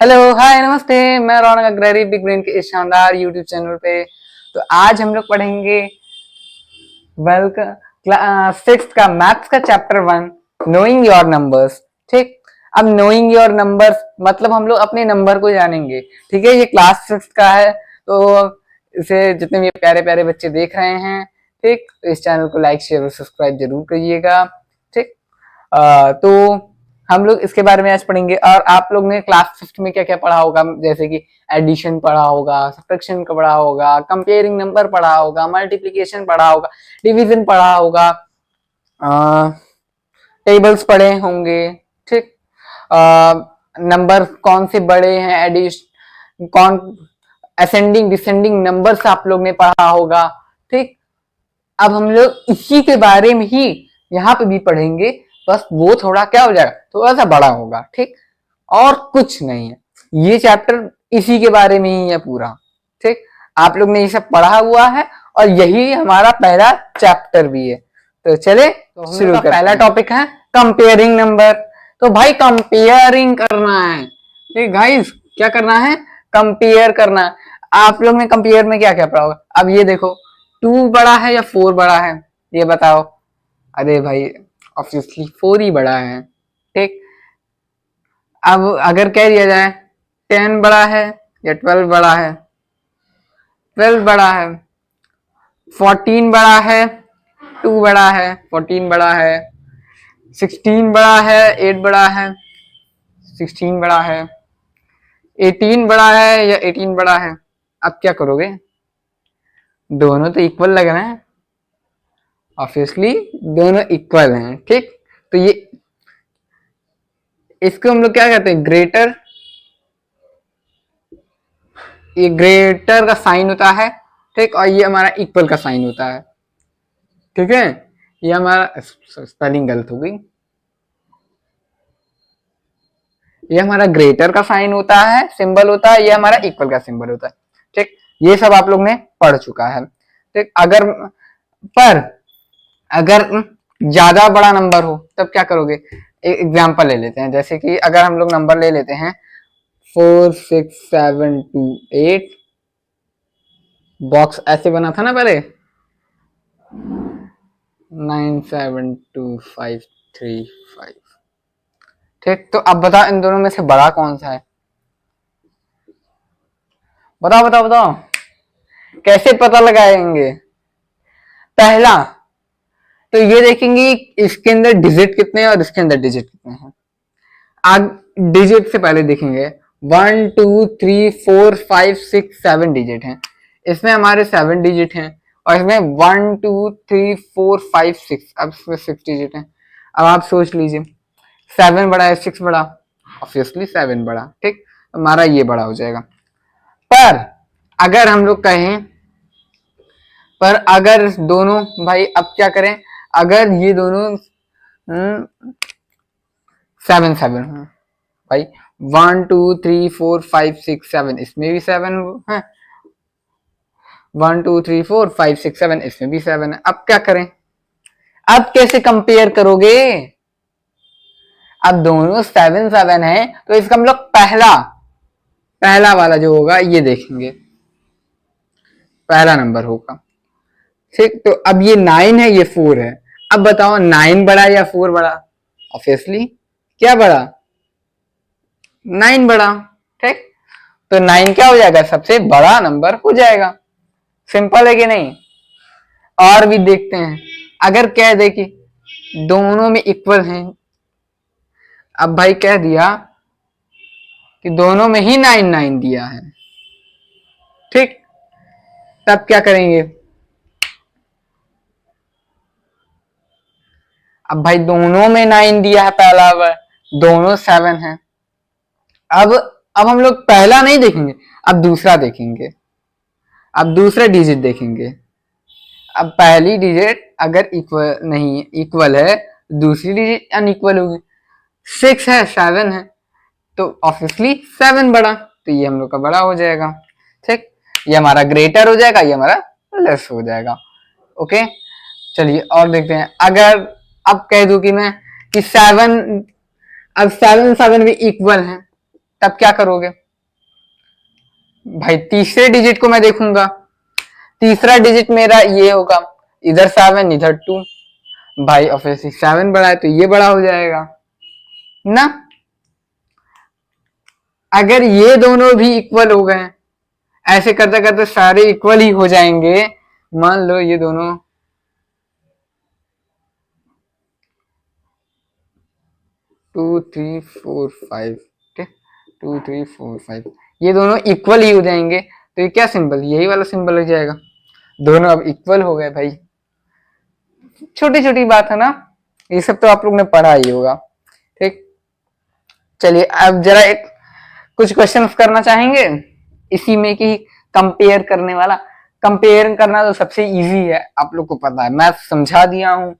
Hello hi नमस्ते। मैं रौनक Agrahari big brain के इस शानदार यूट्यूब चैनल पे। तो आज हम लोग पढ़ेंगे सिक्स का मैथ्स का चैप्टर 1 नोइंग योर नंबर्स। ठीक, अब नोइंग योर नंबर्स मतलब हम लोग अपने नंबर को जानेंगे। ठीक है, ये क्लास 6 का है, तो इसे जितने भी प्यारे प्यारे बच्चे देख रहे हैं, ठीक, तो इस चैनल को लाइक शेयर और सब्सक्राइब जरूर करिएगा। ठीक, तो हम लोग इसके बारे में आज पढ़ेंगे। और आप लोग ने क्लास 5 में क्या क्या पढ़ा होगा, जैसे कि एडिशन पढ़ा होगा, सब्ट्रैक्शन का पढ़ा होगा, कंपेयरिंग नंबर पढ़ा होगा, मल्टीप्लिकेशन पढ़ा होगा, डिवीजन पढ़ा होगा, टेबल्स पढ़े होंगे। ठीक, नंबर कौन से बड़े हैं, एडिशन कौन, असेंडिंग डिसेंडिंग नंबर्स आप लोग ने पढ़ा होगा। ठीक, अब हम लोग इसी के बारे में ही यहाँ पे भी पढ़ेंगे, बस वो थोड़ा क्या हो जाएगा, थोड़ा सा बड़ा होगा। ठीक, और कुछ नहीं है, ये चैप्टर इसी के बारे में ही है पूरा। ठीक, आप लोग ने ये सब पढ़ा हुआ है और यही हमारा पहला चैप्टर भी है। तो चले तो शुरू करते हैं। पहला टॉपिक है कंपेयरिंग नंबर। तो भाई कंपेयरिंग करना है। ठीक गाइस, क्या करना है, कंपेयर करना है। आप लोग ने कंपेयर में क्या क्या पढ़ा होगा। अब ये देखो, 2 बड़ा है या 4 बड़ा है, ये बताओ। अरे भाई ऑब्वियसली 4 ही बड़ा है। ठीक, अब अगर कह दिया जाए 10 बड़ा है या 12 बड़ा है, 12 बड़ा है। 14 बड़ा है, 2 बड़ा है, 14 बड़ा है। 16 बड़ा है, 8 बड़ा है, 16 बड़ा है। 18 बड़ा है या 18 बड़ा है। अब क्या करोगे, दोनों तो इक्वल लग रहे हैं, ऑब्वियसली दोनों इक्वल हैं। ठीक, तो ये इसको हम लोग क्या कहते हैं, ग्रेटर। ये ग्रेटर का साइन होता है। ठीक, और ये हमारा इक्वल का साइन होता है। ठीक है, ये हमारा स्पेलिंग गलत हो गई, ये हमारा ग्रेटर का साइन होता है, सिंबल होता है, ये हमारा इक्वल का सिंबल होता है। ठीक, ये सब आप लोग ने पढ़ चुका है। ठीक, पर अगर ज्यादा बड़ा नंबर हो तब क्या करोगे। एक एग्जांपल ले लेते हैं, जैसे कि अगर हम लोग नंबर ले लेते हैं 46728, बॉक्स ऐसे बना था ना पहले, 972535। ठीक, तो अब बताओ इन दोनों में से बड़ा कौन सा है, बताओ बताओ बताओ, कैसे पता लगाएंगे। पहला तो ये देखेंगे इसके अंदर डिजिट कितने हैं और इसके अंदर डिजिट कितने हैं। आग डिजिट से पहले देखेंगे 1 2 3 4 5 6 7 डिजिट हैं, इसमें हमारे 7 डिजिट हैं, और इसमें 1 2 3 4 5 6, अब इसमें 6 डिजिट हैं। अब आप सोच लीजिए 7 बड़ा है 6 बड़ा, ऑब्वियसली 7 बड़ा। ठीक, हमारा ये बड़ा हो जाएगा। पर अगर हम लोग कहें, पर अगर दोनों, भाई अब क्या करें, अगर ये दोनों 7 7 है, भाई 1 2 3 4 5 6 7, इसमें भी 7 है, 1 2 3 4 5 6 7, इसमें भी 7 है। अब क्या करें, अब कैसे कंपेयर करोगे। अब दोनों 7 7 है, तो इसका हम लोग पहला वाला जो होगा ये देखेंगे, पहला नंबर होगा। ठीक, तो अब ये 9 है, ये 4 है। अब बताओ 9 बड़ा या 4 बड़ा, ऑब्वियसली क्या बड़ा, 9 बड़ा। ठीक, तो 9 क्या हो जाएगा, सबसे बड़ा नंबर हो जाएगा। सिंपल है कि नहीं। और भी देखते हैं, अगर कह दे कि दोनों में इक्वल हैं, अब भाई कह दिया कि दोनों में ही 9 9 दिया है। ठीक, तब क्या करेंगे, अब भाई दोनों में 9 दिया है, पहला दोनों 7 है। अब हम लोग पहला नहीं देखेंगे, अब दूसरा देखेंगे, अब दूसरा डिजिट देखेंगे। अब पहली डिजिट अगर इक्वल नहीं, इक्वल है, दूसरी डिजिट अनइक्वल होगी। 6 है 7 है, तो ऑब्वियसली 7 बड़ा, तो ये हम लोग का बड़ा हो जाएगा। ठीक, ये हमारा ग्रेटर हो जाएगा, ये हमारा लेस हो जाएगा। ओके, चलिए और देखते हैं। अगर अब कह दूं कि मैं कि 7, अब 7 7 भी इक्वल है, तब क्या करोगे भाई, तीसरे डिजिट को मैं देखूंगा, तीसरा डिजिट मेरा ये होगा, इधर 7 इधर 2, भाई ऑब्वियसली 7 बड़ा है तो ये बड़ा हो जाएगा ना। अगर ये दोनों भी इक्वल हो गए, ऐसे करते करते सारे इक्वल ही हो जाएंगे, मान लो ये दोनों 2 3 4 5, ठीक, 2 3 4 5, ये दोनों इक्वल ही हो जाएंगे, तो ये क्या सिंबल, यही वाला सिंबल हो जाएगा, दोनों अब इक्वल हो गए भाई। छोटी छोटी बात है ना, ये सब तो आप लोग ने पढ़ा ही होगा, ठीक। चलिए अब जरा एक कुछ क्वेश्चन करना चाहेंगे इसी में कि कंपेयर करने वाला। कंपेयर करना तो सबसे इजी है, आप लोग को पता है, मैं समझा दिया हूं,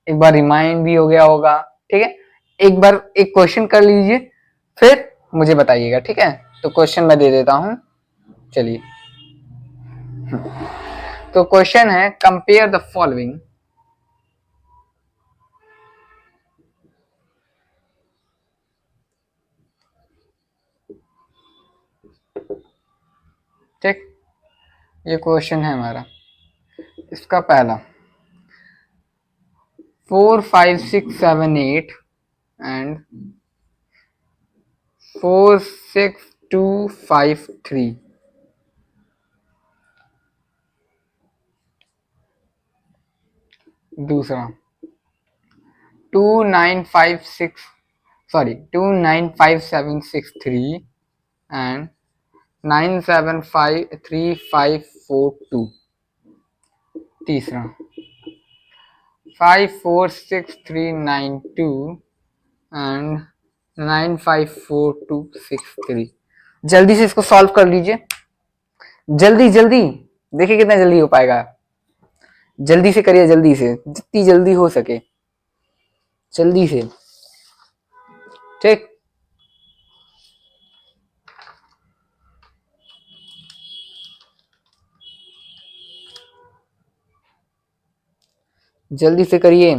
एक बार रिमाइंड भी हो गया होगा, ठीक है। एक बार एक क्वेश्चन कर लीजिए, फिर मुझे बताइएगा, ठीक है। तो क्वेश्चन मैं दे देता हूं, चलिए। तो क्वेश्चन है, कंपेयर द फॉलोइंग, ठीक। ये क्वेश्चन है हमारा, इसका पहला 4 5 6 7 8 एंड 4 6 2 5 3। दूसरा 2 9 5 6 सॉरी 2 9 5 7 6 3 एंड 9 7 5 3 5 4 2। तीसरा 5 4 6 3 9 2 एंड 9 5 4 2 6 3। जल्दी से इसको सॉल्व कर लीजिए, जल्दी जल्दी, देखिए कितना जल्दी हो पाएगा, जल्दी से करिए, जल्दी से, जितनी जल्दी हो सके जल्दी से, ठीक। जल्दी से करिए,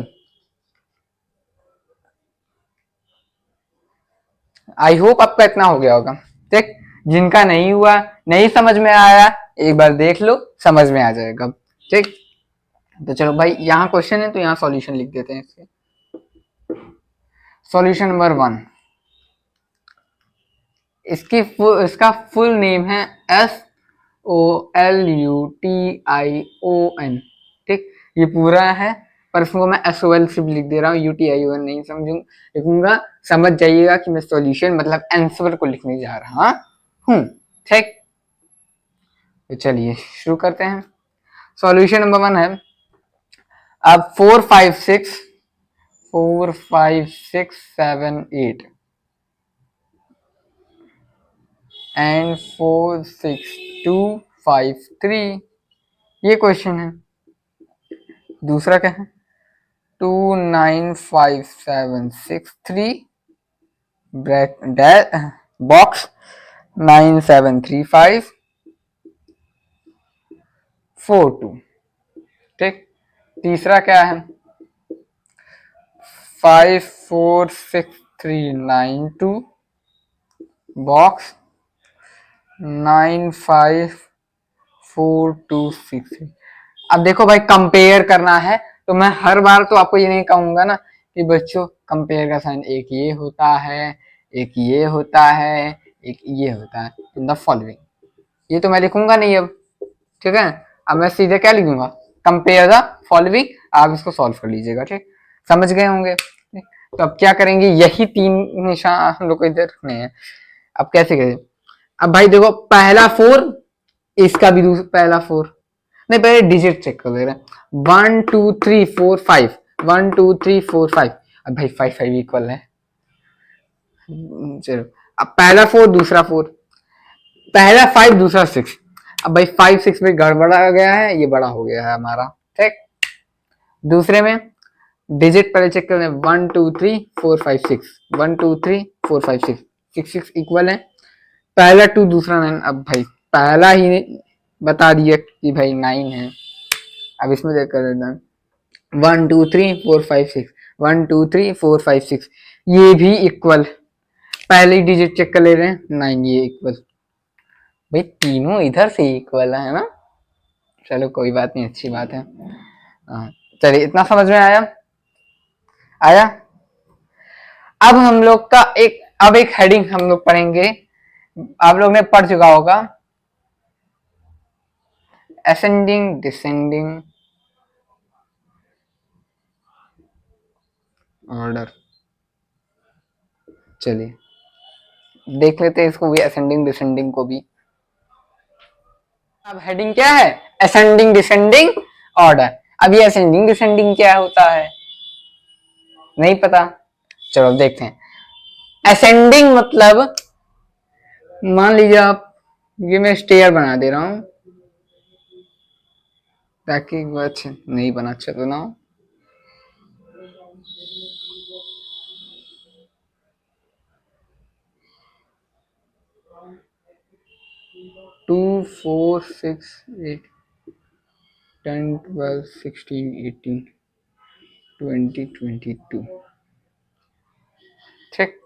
आई होप आपका इतना हो गया होगा, ठीक। जिनका नहीं हुआ, नहीं समझ में आया, एक बार देख लो, समझ में आ जाएगा, ठीक। तो चलो भाई, यहाँ क्वेश्चन है तो यहाँ सॉल्यूशन लिख देते हैं इसके। सॉल्यूशन नंबर 1, इसका फुल नेम है SOLUTION, ठीक। ये पूरा है, पर इसको मैं SOL सिर्फ लिख दे रहा हूँ, UTION नहीं समझूंगा, लिखूंगा, समझ जाइएगा कि मैं सॉल्यूशन मतलब आंसर को लिखने जा रहा हूँ, ठीक। तो चलिए शुरू करते हैं। सॉल्यूशन नंबर 1 है, अब 4 5 6 7 8 एंड 4 6 2 5 3, ये क्वेश्चन है। दूसरा क्या है, 2 9 5 7 6 3 बॉक्स 9 7 3 5 4 2, ठीक। तीसरा क्या है, 5 4 6 3 9 2 बॉक्स 9 5 4 2 6 3। अब देखो भाई, कंपेयर करना है तो मैं हर बार तो आपको ये नहीं कहूंगा ना कि बच्चों कंपेयर का साइन एक ये होता है, एक ये होता है, एक ये होता है, इन द फॉलोइंग, ये तो मैं लिखूंगा नहीं अब, ठीक है। अब मैं सीधे क्या लिखूंगा, कंपेयर द फॉलोइंग, आप इसको सॉल्व कर लीजिएगा, ठीक। समझ गए होंगे, तो अब क्या करेंगे, यही 3 निशान हम लोग को इधर रखने हैं। अब कैसे करें, अब भाई देखो, पहला 4, इसका भी पहला 4, नहीं पहले डिजिट चेक कर दे रहे हैं, 1 2 3 4 5, 1 2 3 4 5, अब भाई 5 5 इक्वल है, चलो। अब पहला 4 दूसरा 4, पहला 5 दूसरा 6, अब भाई 5 6 में गड़बड़ा गया है, ये बड़ा हो गया है हमारा, ठीक। दूसरे में डिजिट पहले चेक कर रहे हैं, 1 2 3 4 5 6, 1 2 3 4 5 6, 6 6 इक्वल है, पहला 2 दूसरा 9, अब भाई पहला ही बता दिया कि भाई 9 है, अब इसमें देख कर देना, 1 2 3 4 5 6, 1 2 3 4 5 6, ये भी इक्वल, पहली डिजिट चेक कर ले रहे हैं, 9, ये इक्वल, भाई तीनों इधर से इक्वल है ना। चलो कोई बात नहीं, अच्छी बात है। चलिए इतना समझ में आया आया। अब हम लोग का एक हेडिंग हम लोग पढ़ेंगे, आप लोग ने पढ़ चुका होगा, असेंडिंग डिसेंडिंग ऑर्डर। चलिए देख लेते हैं इसको भी, असेंडिंग डिसेंडिंग को भी। अब हेडिंग क्या है, असेंडिंग डिसेंडिंग ऑर्डर। अब ये असेंडिंग डिसेंडिंग क्या होता है, नहीं पता, चलो देखते हैं। असेंडिंग मतलब, मान लीजिए आप, ये मैं स्टेयर बना दे रहा हूं ताकि वो अच्छे नहीं बना, अच्छा तो ना हो। टू 4 6 8 10 12 16 18 20 22, ठीक।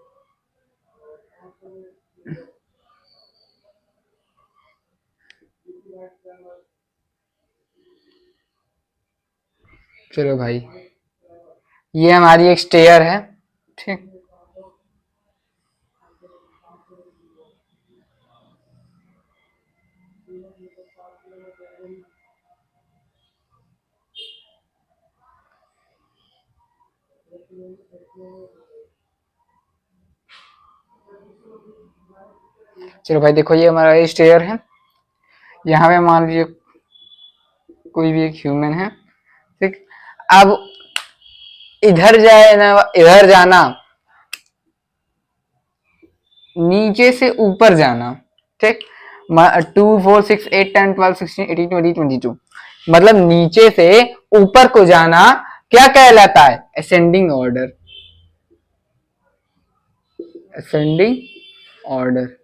चलो भाई, ये हमारी एक स्टेयर है, ठीक। चलो भाई देखो, ये हमारा स्टेयर है, यहाँ पे मान लीजिए कोई भी एक ह्यूमन है, ठीक। अब इधर जाए ना, इधर जाना, नीचे से ऊपर जाना, ठीक। 2 4 6 8 10 12 16 18 20 22, मतलब नीचे से ऊपर को जाना क्या कहलाता है, असेंडिंग ऑर्डर, असेंडिंग ऑर्डर।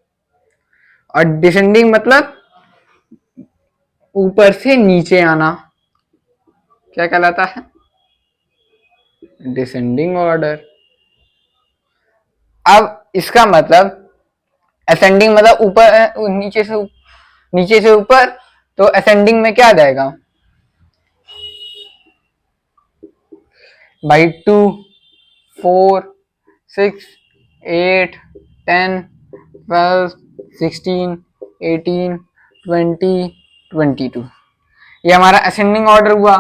और डिसेंडिंग मतलब ऊपर से नीचे आना, क्या कहलाता है, डिसेंडिंग ऑर्डर। अब इसका मतलब, असेंडिंग मतलब ऊपर, नीचे से ऊपर, तो असेंडिंग में क्या आ जाएगा भाई, 2 4 6 8 10 12 16 18 20 22, ये हमारा असेंडिंग ऑर्डर हुआ।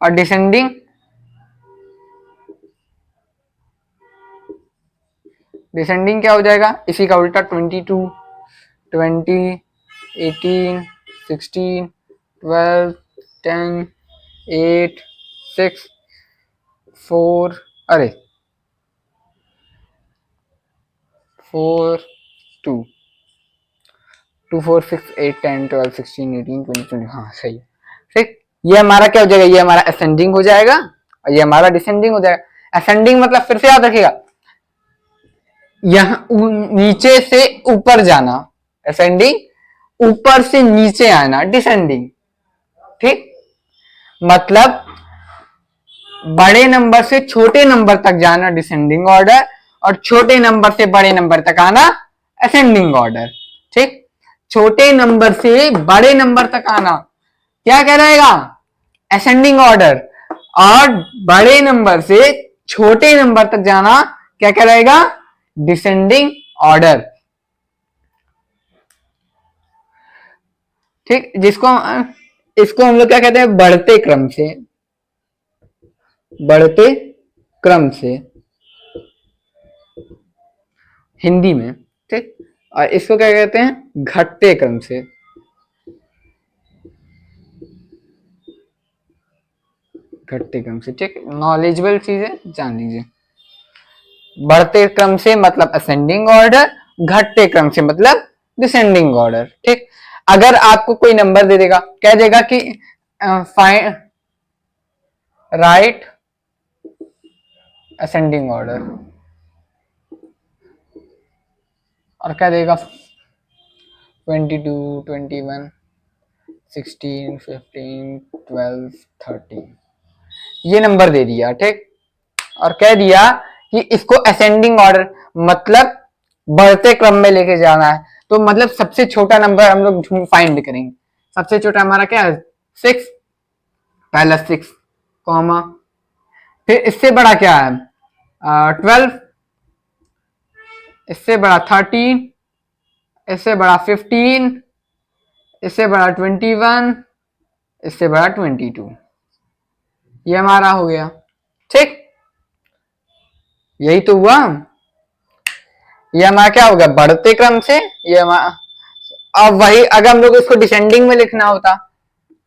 और डिसेंडिंग, डिसेंडिंग क्या हो जाएगा, इसी का उल्टा, 22 20 18 16 12 10 8 6 4, अरे 4 2 2 4 6 8 10 12 16 18 20 20, हाँ सही है, ठीक। ये हमारा क्या हो जाएगा, ये हमारा असेंडिंग हो जाएगा और ये हमारा डिसेंडिंग हो जाएगा। असेंडिंग मतलब फिर से याद रखिएगा, यहाँ नीचे से ऊपर जाना असेंडिंग, ऊपर से नीचे आना डिसेंडिंग, ठीक। मतलब बड़े नंबर से छोटे नंबर तक जाना डिसेंडिंग ऑर्डर, और छोटे नंबर से बड़े नंबर तक आना असेंडिंग ऑर्डर, ठीक। छोटे नंबर से बड़े नंबर तक आना क्या कहलाएगा, असेंडिंग ऑर्डर, और बड़े नंबर से छोटे नंबर तक जाना क्या कहलाएगा, डिसेंडिंग ऑर्डर, ठीक। जिसको इसको हम लोग क्या कहते हैं, बढ़ते क्रम से, बढ़ते क्रम से हिंदी में, ठीक। और इसको क्या कहते हैं, घटते क्रम से, घटते क्रम से, ठीक। नॉलेजेबल चीज है, जान लीजिए। बढ़ते क्रम से मतलब असेंडिंग ऑर्डर, घटते क्रम से मतलब डिसेंडिंग ऑर्डर, ठीक। अगर आपको कोई नंबर दे देगा, कह देगा कि फाइंड राइट असेंडिंग ऑर्डर, और क्या देगा 22 21 16 15 12 13, ये नंबर दे दिया, ठीक। और कह दिया कि इसको असेंडिंग ऑर्डर, मतलब बढ़ते क्रम में लेके जाना है। तो मतलब सबसे छोटा नंबर हम लोग फाइंड करेंगे। सबसे छोटा हमारा क्या है? 6, पहला 6 कॉमा, फिर इससे बड़ा क्या है? 12, इससे बड़ा 13, इससे बड़ा 15, इससे बड़ा 21, इससे बड़ा 22। ये हमारा हो गया। ठीक, यही तो हुआ। ये हमारा क्या हो गया? बढ़ते क्रम से। ये हमारा, अब वही अगर हम लोग इसको डिसेंडिंग में लिखना होता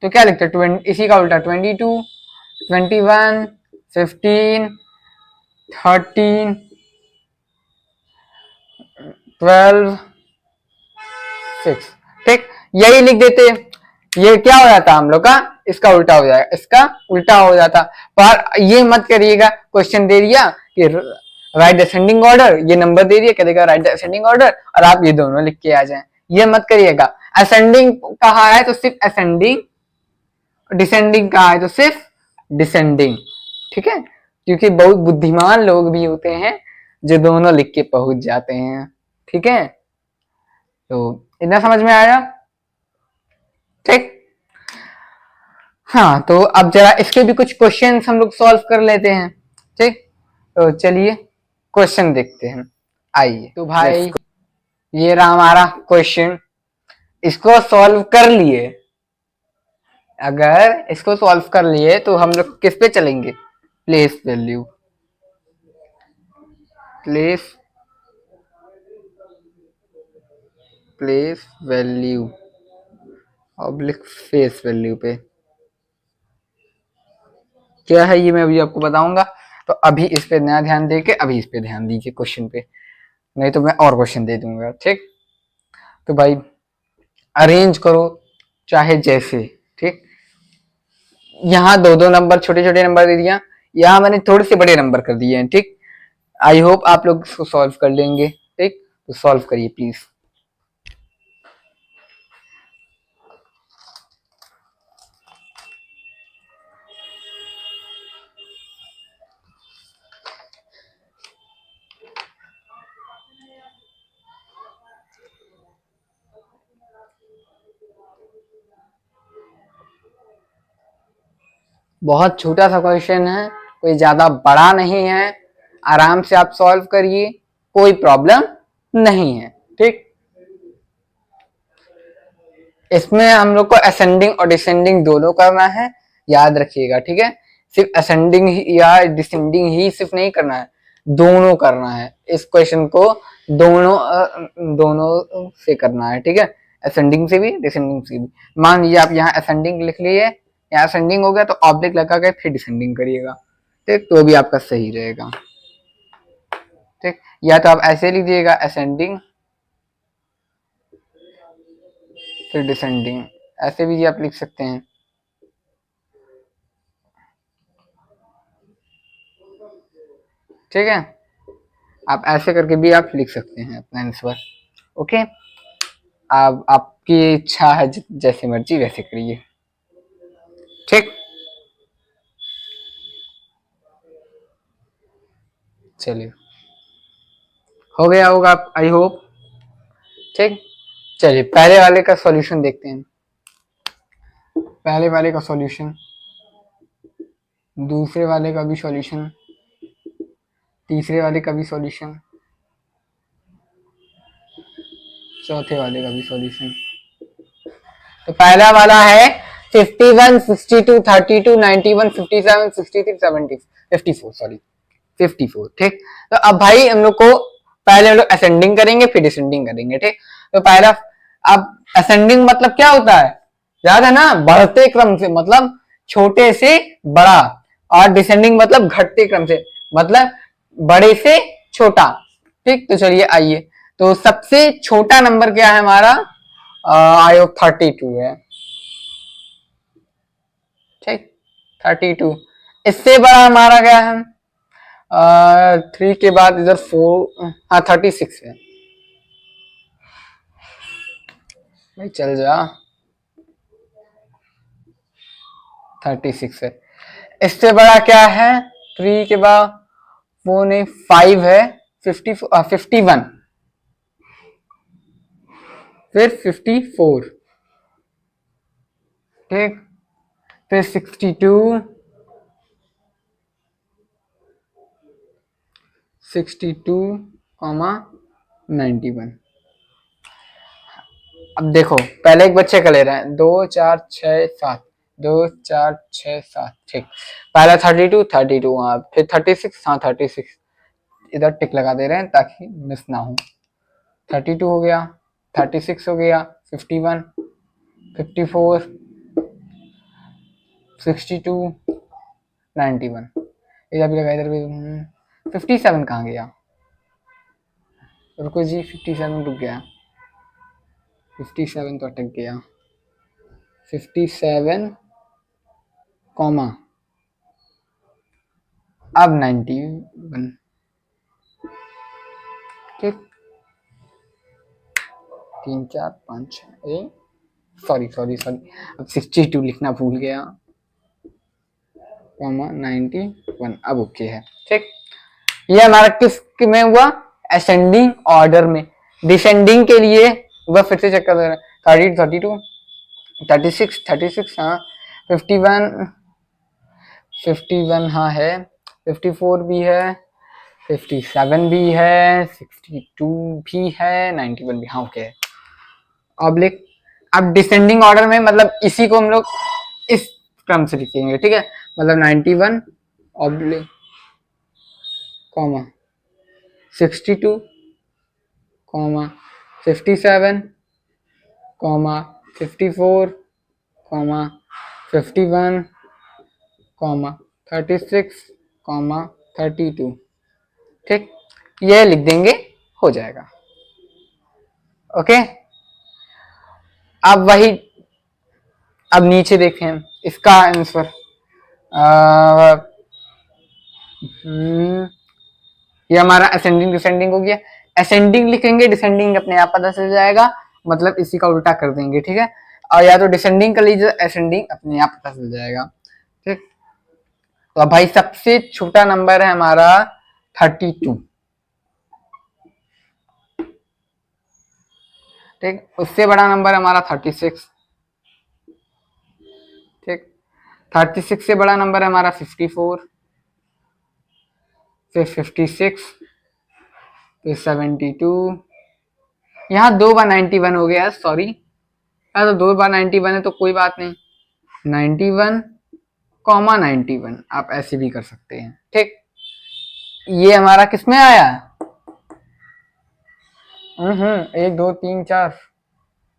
तो क्या लिखते? इसी का उल्टा 22, 21, 15, 13, 12, 6। ठीक, यही लिख देते। ये क्या हो जाता हम लोग का? इसका उल्टा हो जाएगा, इसका उल्टा हो जाता। पर ये मत करिएगा, क्वेश्चन दे दिया कि राइट असेंडिंग ऑर्डर, ये नंबर दे दिया, करेगा राइट असेंडिंग ऑर्डर, और आप ये दोनों लिख के आ जाएं। ये मत करिएगा। असेंडिंग कहा है तो सिर्फ असेंडिंग, डिसेंडिंग कहा है तो सिर्फ डिसेंडिंग। ठीक है, क्योंकि बहुत बुद्धिमान लोग भी होते हैं जो दोनों लिख के पहुंच जाते हैं। ठीक है, तो इतना समझ में आया? ठीक, हाँ, तो अब जरा इसके भी कुछ क्वेश्चन हम लोग सॉल्व कर लेते हैं। ठीक, तो चलिए क्वेश्चन देखते हैं। आइए, तो भाई ये रहा हमारा क्वेश्चन, इसको सॉल्व कर लिए। अगर इसको सॉल्व कर लिए तो हम लोग किस पे चलेंगे? Place value, place place value oblique face value पे। क्या है ये मैं अभी आपको बताऊंगा, तो अभी इस पे नया ध्यान देके अभी इस पे ध्यान दीजिए क्वेश्चन पे, नहीं तो मैं और क्वेश्चन दे दूंगा। ठीक, तो भाई अरेंज करो चाहे जैसे। ठीक, यहाँ दो दो नंबर, छोटे छोटे नंबर दे दिया, यहाँ मैंने थोड़े से बड़े नंबर कर दिए हैं। ठीक, आई होप आप लोग इसको सॉल्व कर लेंगे। ठीक, तो सॉल्व करिए प्लीज। बहुत छोटा सा क्वेश्चन है, कोई ज्यादा बड़ा नहीं है, आराम से आप सॉल्व करिए, कोई प्रॉब्लम नहीं है। ठीक, इसमें हम लोग को असेंडिंग और डिसेंडिंग दोनों करना है, याद रखिएगा। ठीक है, सिर्फ असेंडिंग या डिसेंडिंग ही सिर्फ नहीं करना है, दोनों करना है। इस क्वेश्चन को दोनों दोनों से करना है। ठीक है, असेंडिंग से भी डिसेंडिंग से भी। मान लीजिए आप यहाँ असेंडिंग लिख लिए, यहाँ असेंडिंग हो गया तो ऑब्लिक लगा के फिर डिसेंडिंग करिएगा। ठीक, तो भी आपका सही रहेगा। ठीक, या तो आप ऐसे लिखिएगा असेंडिंग फिर डिसेंडिंग, ऐसे भी आप लिख सकते हैं। ठीक है, आप ऐसे करके भी आप लिख सकते हैं अपना आंसर। ओके, अब आपकी इच्छा है, जैसे मर्जी वैसे करिए। ठीक, चलिए हो गया होगा आई होप। ठीक, चलिए पहले वाले का सॉल्यूशन देखते हैं। पहले वाले का सॉल्यूशन, दूसरे वाले का भी सॉल्यूशन, तीसरे वाले का भी सॉल्यूशन, चौथे वाले का भी सॉल्यूशन। तो पहला वाला है 51, 62, 32, 91, 57, 63, 70, 54, सॉरी 54। ठीक, तो अब भाई हम लोग को पहले हम लोग असेंडिंग करेंगे फिर डिसेंडिंग करेंगे। ठीक, तो पहला, अब असेंडिंग मतलब क्या होता है? याद है ना? बढ़ते क्रम से, मतलब छोटे से बड़ा, और डिसेंडिंग मतलब घटते क्रम से, मतलब बड़े से छोटा। ठीक, तो चलिए आइए, तो सबसे छोटा नंबर क्या है हमारा? आई होप 32 है। ठीक, 32। इससे बड़ा हमारा क्या है? 3 के बाद इधर 4, हाँ 36 है। भाई चल जा, 36 है। इससे बड़ा क्या है? 3 के बाद 4 नहीं 5 है, 51। फिर 54, ठीक, फिर 62, 62 कॉमा 91। अब देखो पहले एक बच्चे का ले रहे हैं, 2 4 6 7, 2 4 6 7, ठीक। पहला 32, 32, हाँ, फिर 36, हाँ 36, इधर टिक लगा दे रहे हैं ताकि मिस ना हो। 32 हो गया, 36 हो गया, 51, 54, 62, 91, इधर भी लगा, इधर भी। 57 कहाँ गया, रुको जी, 57 रुक गया, 57 तो अटक गया, 57 कॉमा अब 91, ठीक। 3 4 5 6, सॉरी सॉरी सॉरी, अब 62 लिखना भूल गया, कॉमा 91, अब ओके है, ठीक। ये हमारा किस में हुआ, असेंडिंग ऑर्डर में। डिसेंडिंग के लिए वह फिर से चेक कर रहे हैं, 30, 32, 36, 36, हाँ, 51, 51 हाँ है, 54 भी है, 57 भी है, 62 भी है, 91 भी, हाँ ओके है। ऑब्लिक, अब डिसेंडिंग ऑर्डर में मतलब इसी को हम लोग इस क्रम से लिखेंगे, ठीक है, मतलब 91 oblique comma 62 comma 57 comma 54 comma 51 comma 36 comma 32, ठीक, ये लिख देंगे, हो जाएगा, ओके। अब वही, अब नीचे देखें इसका आंसर, ये हमारा असेंडिंग डिसेंडिंग हो गया। असेंडिंग लिखेंगे, डिसेंडिंग अपने आप पता चल जाएगा, मतलब इसी का उल्टा कर देंगे, ठीक है, और या तो डिसेंडिंग कर लीजिए, असेंडिंग अपने आप पता चल जाएगा, ठीक। तो भाई सबसे छोटा नंबर है हमारा 32, ठीक, उससे बड़ा नंबर हमारा 36, ठीक, 36 से बड़ा नंबर है हमारा 54, फिर 56, फिर 72, यहाँ 2 बार 91 हो गया, सॉरी, तो 2 बार 91 है तो कोई बात नहीं, 91 कॉमा 91 आप ऐसे भी कर सकते हैं, ठीक। ये हमारा किसमें आया, 1 2 3 4,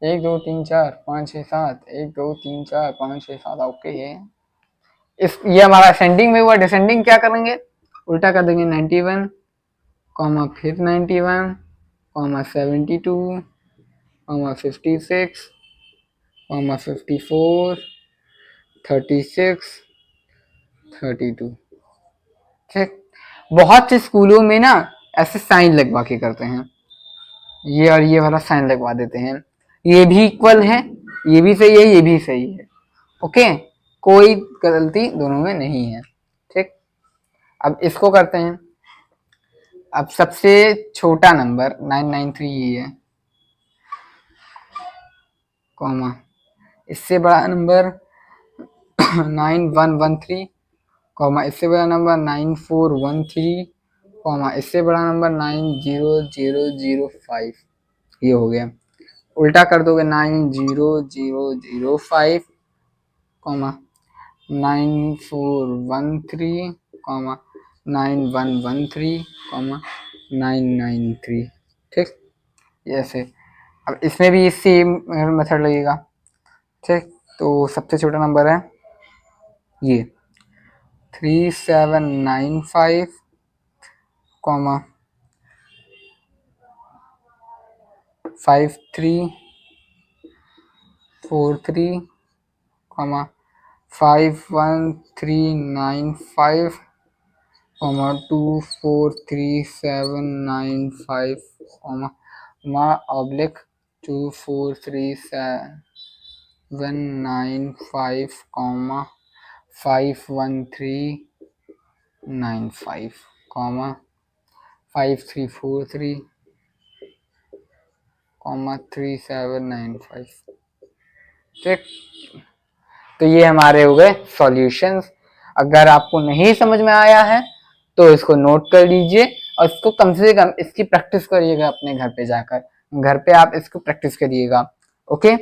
1 2 3 4 5 6 7, 1 2 3 4 5 6 7, ओके है। इस ये हमारा असेंडिंग में हुआ, डिसेंडिंग क्या करेंगे, उल्टा कर देंगे, 91 कॉमा फिर 91 कॉमा 72 कॉमा 56 कॉमा 54 36 32, ठीक। बहुत से स्कूलों में ना ऐसे साइन लगवा के करते हैं, ये और ये वाला साइन लगवा देते हैं, ये भी इक्वल है, ये भी सही है, ये भी सही है, ओके, कोई गलती दोनों में नहीं है, ठीक। अब इसको करते हैं, अब सबसे छोटा नंबर 993 ये है, कॉमा इससे बड़ा नंबर 9113, कॉमा इससे बड़ा नंबर 9413, कॉमा इससे बड़ा नंबर 90005, ये हो गया। उल्टा कर दोगे, 90005 कॉमा 9413 कॉमा 9113 कॉमा 993, ठीक, ऐसे। अब इसमें भी सेम मेथड लगेगा, ठीक। तो सबसे छोटा नंबर है ये 3795 comma 5343 comma 51395 comma 243795 comma oblique 243795 comma 51395 comma 5343 3795। ठीक, तो ये हमारे हो गए सॉल्यूशंस। अगर आपको नहीं समझ में आया है तो इसको नोट कर लीजिए और इसको कम से कम इसकी प्रैक्टिस करिएगा अपने घर पे जाकर। घर पे आप इसको प्रैक्टिस करिएगा। ओके,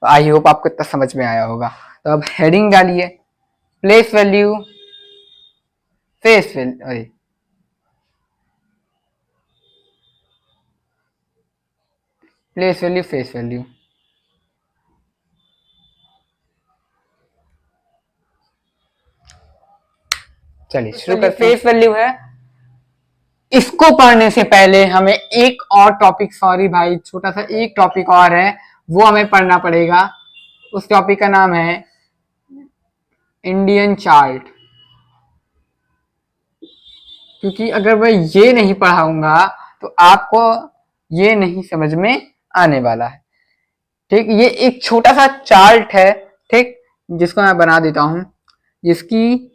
आई होप आपको इतना समझ में आया होगा। तो अब हेडिंग डालिए, प्लेस वैल्यू, फेस वैल्यू, अरे प्लेस वैल्यू, फेस वैल्यू। चलिए शुरू करते हैं। फेस वैल्यू है, इसको पढ़ने से पहले हमें एक और टॉपिक, सॉरी भाई छोटा सा एक टॉपिक और है, वो हमें पढ़ना पड़ेगा। उस टॉपिक का नाम है इंडियन चार्ट। क्योंकि अगर मैं ये नहीं पढ़ाऊंगा तो आपको ये नहीं समझ में आने वाला है। ठीक, ये एक छोटा सा चार्ट है, ठीक, जिसको मैं बना देता हूं, जिसकी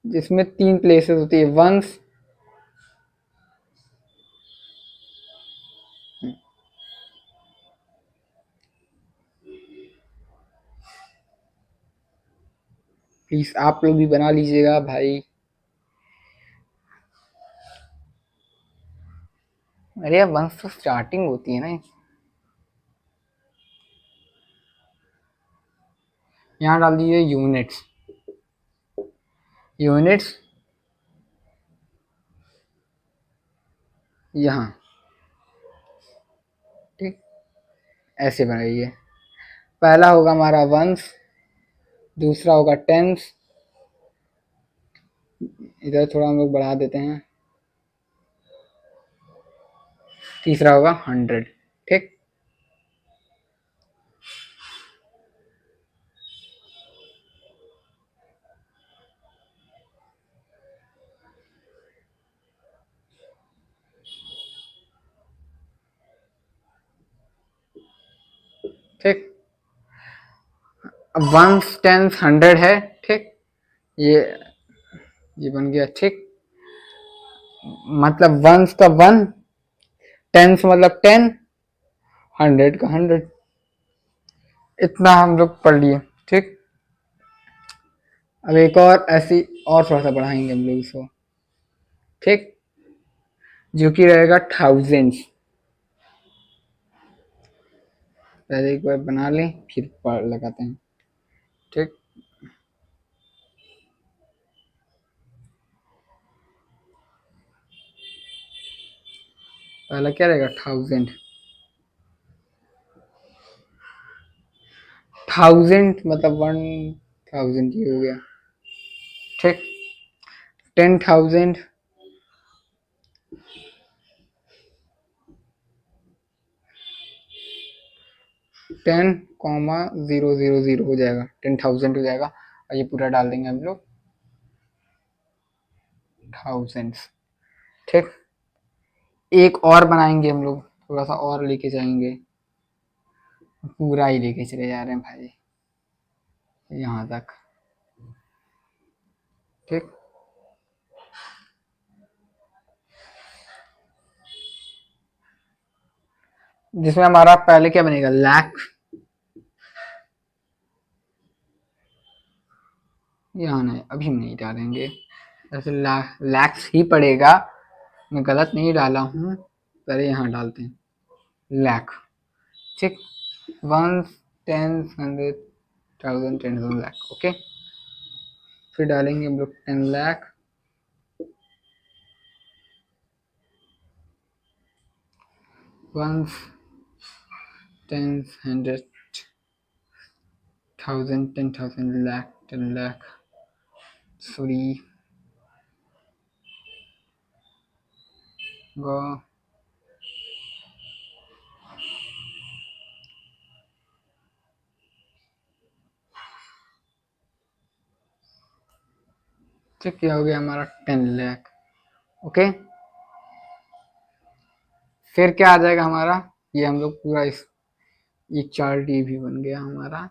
जिसमें 3 प्लेसेस होती है, वंस, प्लीज आप लोग भी बना लीजिएगा भाई। अरे यार वंस तो स्टार्टिंग होती है ना। यहाँ डाल दीजिए यूनिट्स, यूनिट्स यहाँ, ठीक, ऐसे बनाइए। पहला होगा हमारा वंस, दूसरा होगा टेंस, इधर थोड़ा हम लोग बढ़ा देते हैं, तीसरा होगा 100। ठीक, ठीक, अब वंस टेंस 100 है। ठीक, ये बन गया। ठीक, मतलब वंस का 1, टेंस मतलब 10, 100 का 100। इतना हम लोग पढ़ लिए। ठीक, अब एक और ऐसी और थोड़ा सा बढ़ाएंगे हम लोग इसको। ठीक, जो कि रहेगा थाउजेंड्स। पहले एक बार बना लें फिर पढ़ लगाते हैं। ठीक, पहला क्या रहेगा, 1000। 1000 मतलब 1000 ये हो गया। ठीक, 10,000, 10,000 हो जाएगा, 10,000 हो जाएगा। और ये पूरा डाल देंगे हम लोग थाउजेंड्स। ठीक, एक और बनाएंगे हम लोग, थोड़ा सा और लेके जाएंगे, पूरा ही लेके चले जा रहे हैं भाई यहाँ तक। ठीक, जिसमें हमारा पहले क्या बनेगा, लाख। यहाँ नहीं, अभी नहीं डालेंगे, ऐसे लैक्स ही पड़ेगा। मैं गलत नहीं डाला हूँ, पहले यहाँ डालते हैं लाख। ठीक, 1, 10, 100, 1000, 10,000 लाख। ओके, फिर डालेंगे हम लोग 10 लाख, 1, 10, 100, 1000, 10,000 लाख, 10 लाख, सॉरी गो। ठीक, क्या हो गया हमारा 10 लाख। ओके, फिर क्या आ जाएगा हमारा, ये हम लोग पूरा इस ये चार्ट ये भी बन गया हमारा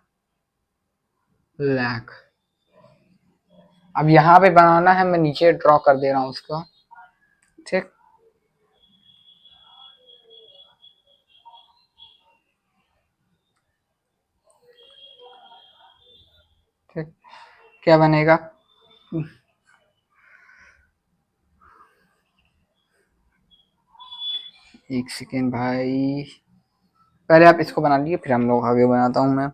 लाख। अब यहाँ पे बनाना है, मैं नीचे ड्रॉ कर दे रहा हूँ उसको। ठीक, क्या बनेगा? एक सेकेंड भाई, पहले आप इसको बना लीजिए, फिर हम लोग आगे बनाता हूँ मैं।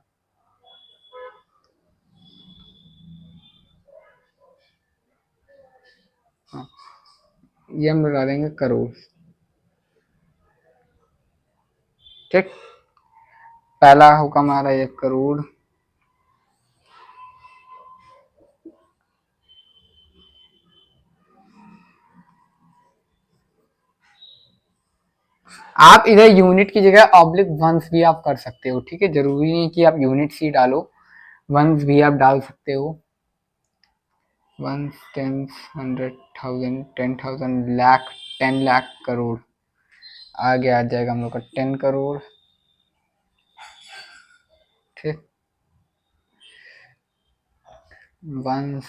हाँ, ये हम लगा देंगे करोड़। ठीक, पहला होगा हमारा 1 करोड़। आप इधर यूनिट की जगह ऑब्लिक वंस भी आप कर सकते हो, ठीक है, जरूरी नहीं कि आप यूनिट ही डालो, वंस भी आप डाल सकते हो। 1, 10, 100,000, 10,000, लाख, 10 लाख, करोड़। आगे आ जाएगा हम लोग का 10 करोड़। ठीक, 1,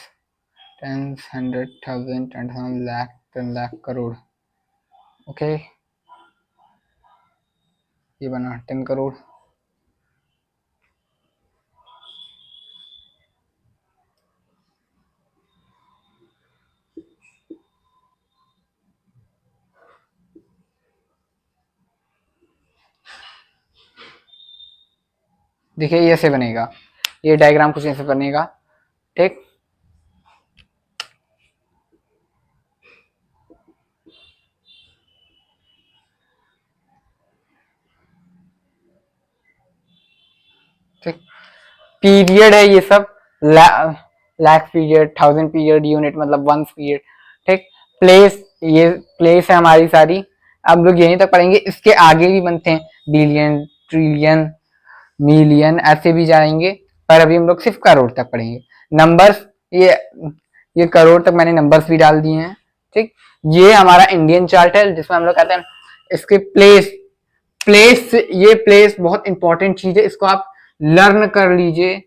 10, 100,000, 10,000, लाख, 10 लाख, करोड़। ओके, ये बना 10 करोड़। देखिए ये ऐसे बनेगा, ये डायग्राम कुछ ऐसे बनेगा। ठीक, ठीक, पीरियड है ये सब, लाख पीरियड, 1000 पीरियड, यूनिट मतलब 1 पीरियड। ठीक, प्लेस, ये प्लेस है हमारी सारी। अब लोग यहीं तक पढ़ेंगे, इसके आगे भी बनते हैं, बिलियन, ट्रिलियन, मिलियन, ऐसे भी जाएंगे, पर अभी हम लोग सिर्फ करोड़ तक पढ़ेंगे। नंबर्स, ये करोड़ तक मैंने नंबर्स भी डाल दिए हैं। ठीक, ये हमारा इंडियन चार्ट है जिसमें हम लोग कहते हैं इसके प्लेस, ये प्लेस बहुत इंपॉर्टेंट चीज है, इसको आप लर्न कर लीजिए।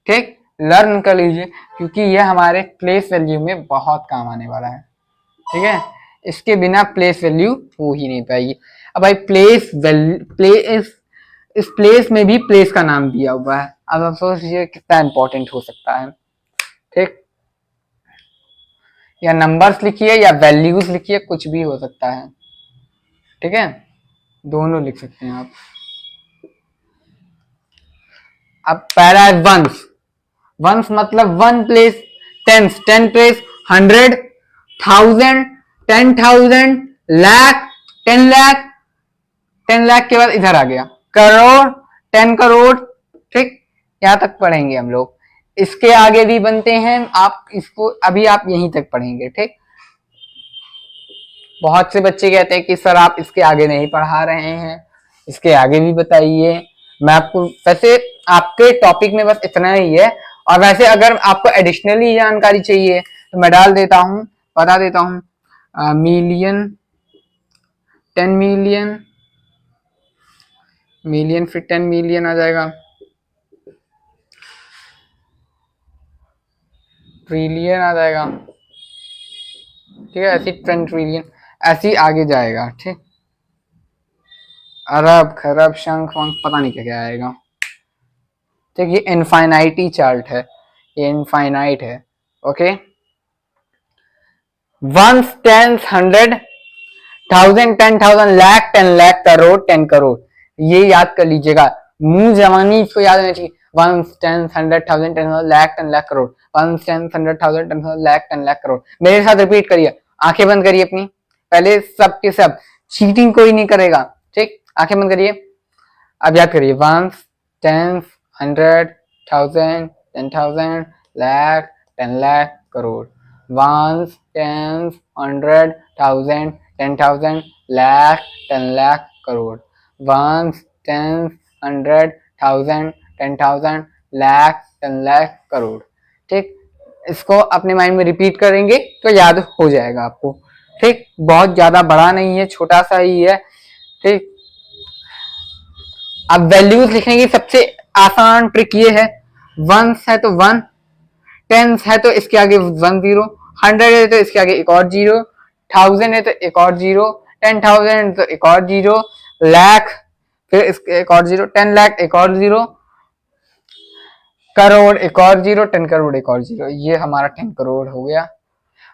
ठीक, लर्न कर लीजिए, क्योंकि ये हमारे प्लेस वैल्यू में बहुत काम आने वाला है। ठीक है, इसके बिना प्लेस वैल्यू हो ही नहीं पाएगी। अब भाई प्लेस वैल्यू, प्लेस, इस प्लेस में भी प्लेस का नाम दिया हुआ है, अब आप सोचिए कितना इंपॉर्टेंट हो सकता है। ठीक, या नंबर्स लिखिए या वैल्यूज लिखिए, कुछ भी हो सकता है। ठीक है, दोनों लिख सकते हैं आप। अब पहला है वंस, वंस मतलब 1 place, tens, 10 place, 100, 1000, 10,000, lakh, 10 lakh, 10 lakh के बाद इधर आ गया करोड़, 10 करोड़। ठीक, यहां तक पढ़ेंगे हम लोग। इसके आगे भी बनते हैं, आप इसको अभी आप यहीं तक पढ़ेंगे। ठीक, बहुत से बच्चे कहते हैं कि सर आप इसके आगे नहीं पढ़ा रहे हैं, इसके आगे भी बताइए। मैं आपको वैसे आपके टॉपिक में बस इतना ही है, और वैसे अगर आपको एडिशनली जानकारी चाहिए तो मैं डाल देता हूँ, बता देता हूँ, मिलियन, 10 मिलियन, मिलियन फिर 10 मिलियन आ जाएगा, ट्रिलियन आ जाएगा। ठीक है, ऐसी 10 ट्रिलियन, ऐसी आगे जाएगा। ठीक, अरब, खरब, शंख वंख पता नहीं क्या क्या आएगा। ठीक, ये इनफाइनाइटी चार्ट है, ये इनफाइनाइट है। ओके, 1, 10, 100, 1000, 10,000, लाख, 10 लाख, करोड़, 10 करोड़। ये याद कर लीजिएगा, मुंह जवानी इसको याद होना चाहिए। 1, 10, 100, 1000, 10,000, लाख, 10 लाख, करोड़। 1, 10, 100, 1000, 10,000, लाख, 10 लाख, करोड़। मेरे साथ रिपीट करिए, आंखें बंद करिए अपनी, पहले सब के सब, चीटिंग कोई नहीं करेगा। ठीक, आंखें बंद करिए, अब याद करिए, 1, 10, 100, 1000, 10,000, लाख, 10 लाख, करोड़। 1, 10, 100, 1000, 10,000, लाख, 10 लाख, करोड़। 1, 10, 100, 1000, 10,000, लाख, 10 लाख, करोड़। ठीक, इसको अपने माइंड में रिपीट करेंगे तो याद हो जाएगा आपको। ठीक, बहुत ज्यादा बड़ा नहीं है, छोटा सा ही है। ठीक, अब वैल्यूज लिखने की सबसे आसान ट्रिक ये है, 1 है तो 1, 10 है तो इसके आगे 1 जीरो, 100 है तो इसके आगे एक और जीरो, 1000 है तो एक और जीरो, 10,000 तो एक और जीरो, लाख फिर इसके एक और जीरो, 10 लाख एक और जीरो, करोड़ एक और जीरो, 10 करोड़ एक और जीरो, ये हमारा 10 करोड़ हो गया।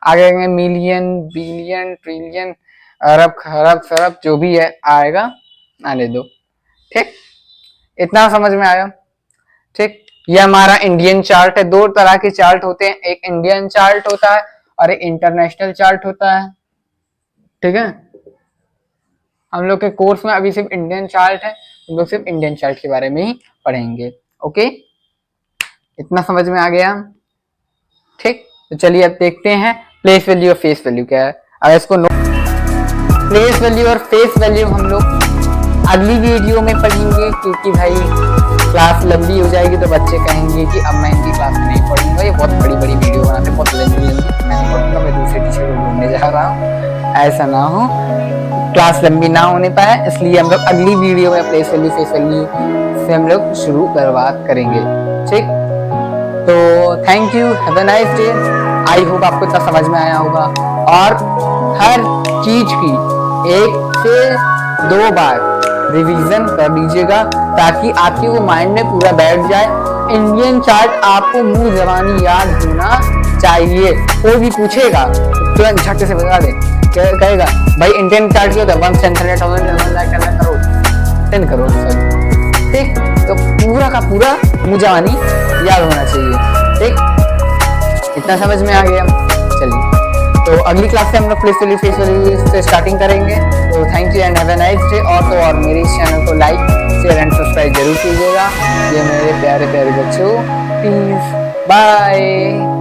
आगे आएंगे मिलियन, बिलियन, ट्रिलियन, अरब, खरब, सरब, जो भी है आएगा, आने दो। ठीक, इतना समझ में आया। ठीक, ये हमारा इंडियन चार्ट है। दो तरह के चार्ट होते हैं, एक इंडियन चार्ट होता है और एक इंटरनेशनल चार्ट होता है। ठीक है, हम लोग के कोर्स में अभी सिर्फ इंडियन चार्ट है, हम लोग सिर्फ इंडियन चार्ट के बारे में ही पढ़ेंगे। ओके, इतना समझ में आ गया। ठीक, तो चलिए अब देखते हैं प्लेस वैल्यू और फेस वैल्यू क्या है। अगर इसको प्लेस वैल्यू और फेस वैल्यू हम लोग अगली वीडियो में पढ़ेंगे, क्योंकि भाई क्लास लंबी हो जाएगी तो बच्चे कहेंगे कि अब मैं इनकी क्लास में नहीं पढ़ूंगा, ये बहुत बड़ी बड़ी वीडियो बनाते, बहुत लंबी लंबी, मैं नहीं पढ़ूंगा, मैं दूसरे टीचर को ढूंढने जा रहा हूँ। ऐसा ना हो, क्लास लंबी ना होने पाए, इसलिए हम लोग अगली वीडियो में प्लेस वैल्यू फेस वैल्यू से हम लोग शुरू शुरुआत करेंगे। ठीक, तो thank you, have a nice day. I hope आपको इतना समझ में आया होगा, और हर चीज की 1 से 2 बार रिवीजन कर लीजिएगा ताकि आपके वो माइंड में पूरा बैठ जाए। इंडियन चार्ट आपको मुंह जबानी याद होना चाहिए। कोई भी पूछेगा तो झट से बता दे, कहेगा भाई इंडियन चार्ट क्या होता है, 1 से 100,000 1 करोड़ 10 करोड़ सॉरी। ठीक, तो पूरा का पूरा मुंह जबानी याद होना चाहिए। ठीक, इतना समझ में आ गया। चलिए, तो अगली क्लास से हम लोग प्लेस वैल्यू फेस वैल्यू से स्टार्टिंग करेंगे। तो thank you and have a nice day. और तो और मेरे इस चैनल को लाइक, शेयर एंड सब्सक्राइब जरूर कीजिएगा। ये मेरे प्यारे प्यारे बच्चों, प्लीज बाय।